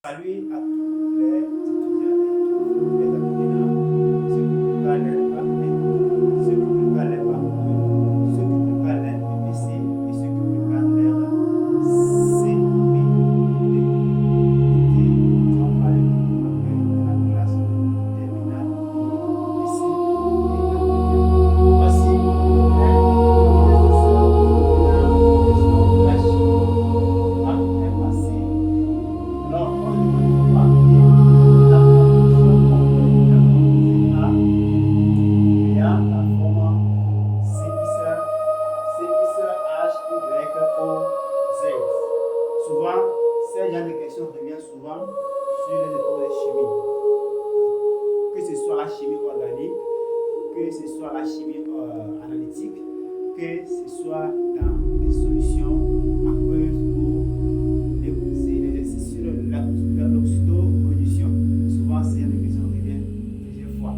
Salut à tous les étudiants et tous les apprenants, ceux qui préparent les bacs B, ceux qui préparent les bacs E, ceux qui préparent les BPC et ceux qui préparent les CPD. Nous allons parler après de la classe de terminale ici et quatrième. Voici un exercice de la chimie à un passé. Alors, on lui demande de partir de la composition complète d'un composé A ayant la forme CXHYOZ. Souvent, ces genres de questions reviennent souvent sur les épreuves de chimie. Que ce soit la chimie organique, que ce soit la chimie analytique, que ce soit dans les solutions aqueuses ou les exercices sur l'oxydo-production. Souvent, c'est une question qui revient plusieurs fois.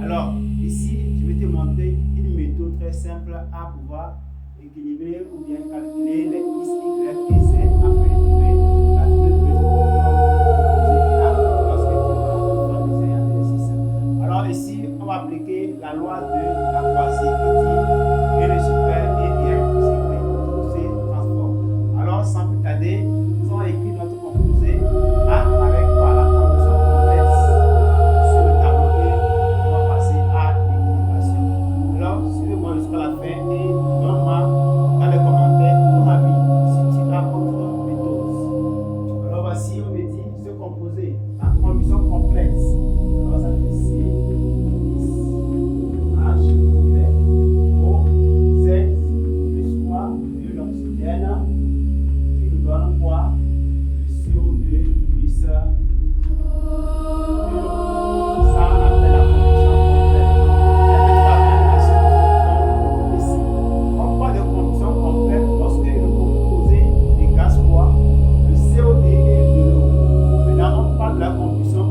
Alors, ici, je vais te montrer une méthode très simple à pouvoir équilibrer ou bien calculer les X, Y et Z afin de trouver la formule de lorsque tu vas faire des exercices. Alors, ici, on va appliquer la loi de Lavoisier qui dit rien ne se perd et rien ne se crée. Tout se transforme. Alors, sans plus tarder, nous allons écrire notre composé A avec quoi la composition complexe sur le tableau et on va passer à l'équilibration. Alors, suivez-moi jusqu'à la fin et donne-moi dans les commentaires ton avis si tu as autre méthode. Alors, voici, on me dit ce composé, la composition complexe. Alors, ça fait C, H, Y, O, Z, plus quoi? De l'oxygène qui nous donne quoi? Le CO2 plus de l'eau. Ça, on appelle la composition complète. Ici, on parle de composition complète lorsque le composé dégage quoi? Le CO2 et de l'eau. Maintenant, on parle de la composition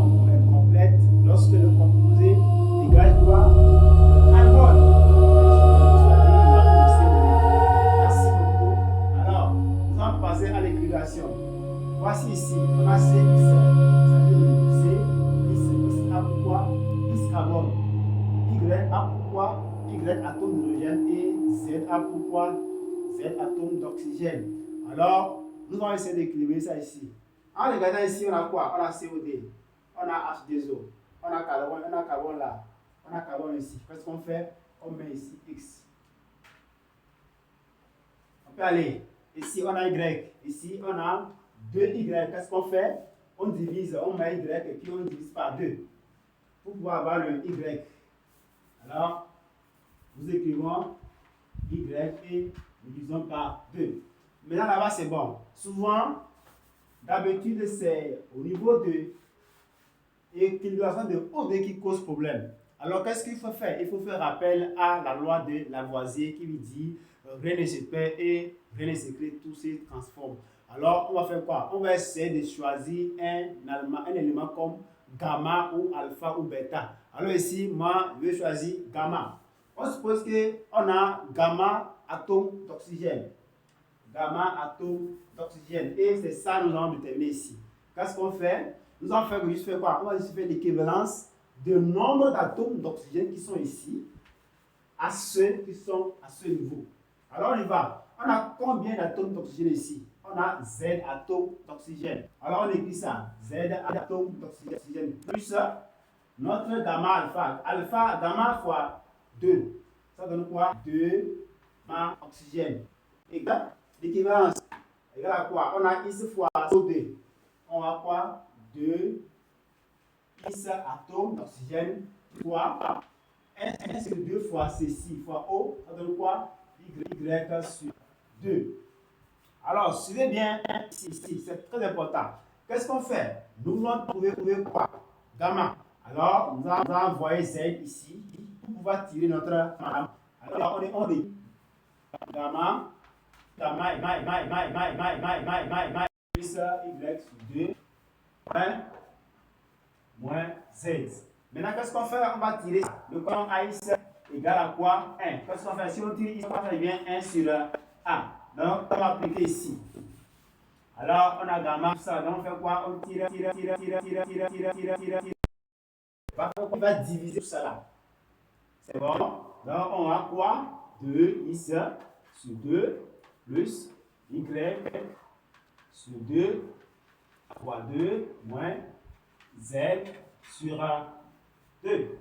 complète lorsque le composé dégage quoi? Le carbone. Merci beaucoup. Alors, nous allons passer à l'équilibration. Voici ici, on a CX, ça veut dire C, X a pour quoi? X carbone. Y a pour quoi? Y atome d'hydrogène et Z a pour quoi? Z atome d'oxygène. Alors, nous allons essayer d'équilibrer ça ici. En regardant ici, on a quoi? On a CO2, on a H2O, on a carbone là, on a carbone ici. Qu'est-ce qu'on fait? On met ici X. On peut aller. Ici, on a Y. Ici, on a 2Y. Qu'est-ce qu'on fait? On divise, on met Y et puis on divise par 2 pour pouvoir avoir le Y. Alors, nous écrivons Y et nous divisons par 2. Maintenant, là-bas, c'est bon. Souvent, d'habitude, c'est au niveau de l'équilibration de O2 qui cause problème. Alors, qu'est-ce qu'il faut faire? Il faut faire appel à la loi de Lavoisier qui lui dit rien ne se perd et rien ne se crée, tout se transforme. Alors, on va faire quoi? On va essayer de choisir un élément comme gamma ou alpha ou bêta. Alors ici, moi, je vais choisir gamma. On suppose qu'on a gamma atome d'oxygène. Gamma atome d'oxygène. Et c'est ça que nous allons déterminer ici. Qu'est-ce qu'on fait? Nous allons faire juste faire quoi? On va juste faire l'équivalence du nombre d'atomes d'oxygène qui sont ici à ceux qui sont à ce niveau. Alors on y va. On a combien d'atomes d'oxygène ici? On a Z atomes d'oxygène. Alors on écrit ça. Z atomes d'oxygène plus notre gamma alpha. Alpha, gamma fois 2. Ça donne quoi? 2 gamma oxygène. Égal. L'équivalence. Égal à quoi? On a X fois CO2. On a quoi? 2 X atomes d'oxygène fois 1 sur 2 fois C6 fois O. Ça donne quoi? Y sur 2. Alors, suivez bien ici, c'est très important. Qu'est-ce qu'on fait? Nous voulons trouver quoi? Gamma. Alors, nous allons envoyer Z ici pour pouvoir tirer notre gamma. Alors, on dit gamma plus Y sur 2 moins Z. Maintenant, qu'est-ce qu'on fait? On va tirer le colonne AX égale à quoi? 1. Qu'est-ce qu'on fait? Si on tire ici, ça devient 1 sur A. Donc, on va appliquer ici. Alors, on a gamma, ça, donc on fait quoi? On tire. On va diviser tout ça là. C'est bon? Donc, on a quoi? 2x sur 2 plus y sur 2 fois 2 moins z sur 2.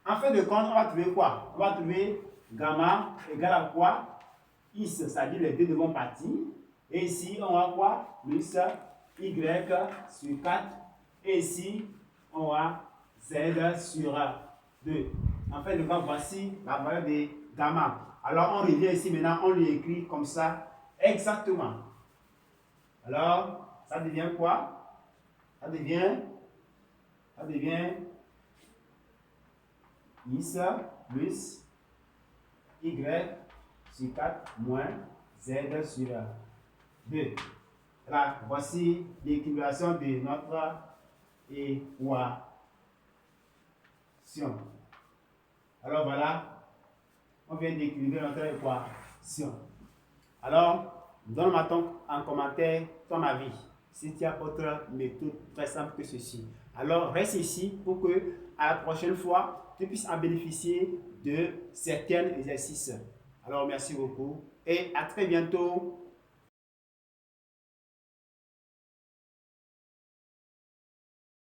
En fin de compte, on va trouver quoi? On va trouver gamma égale à quoi? X, c'est-à-dire les deux devront partir. Et ici, on a quoi? Plus y sur 4. Et ici, on a z sur 2. En fait, de compte, voici la valeur de gamma. Alors, on revient ici maintenant, on lui écrit comme ça exactement. Alors, ça devient quoi? Ça devient x plus y sur 4 moins z sur 2. Là, voici l'équation de notre équation. Alors voilà, on vient d'équilibrer notre équation. Alors, donne-moi en commentaire ton avis, si tu as autre méthode très simple que ceci. Alors, reste ici pour que, à la prochaine fois, tu puisses en bénéficier de certains exercices. Alors, merci beaucoup et à très bientôt.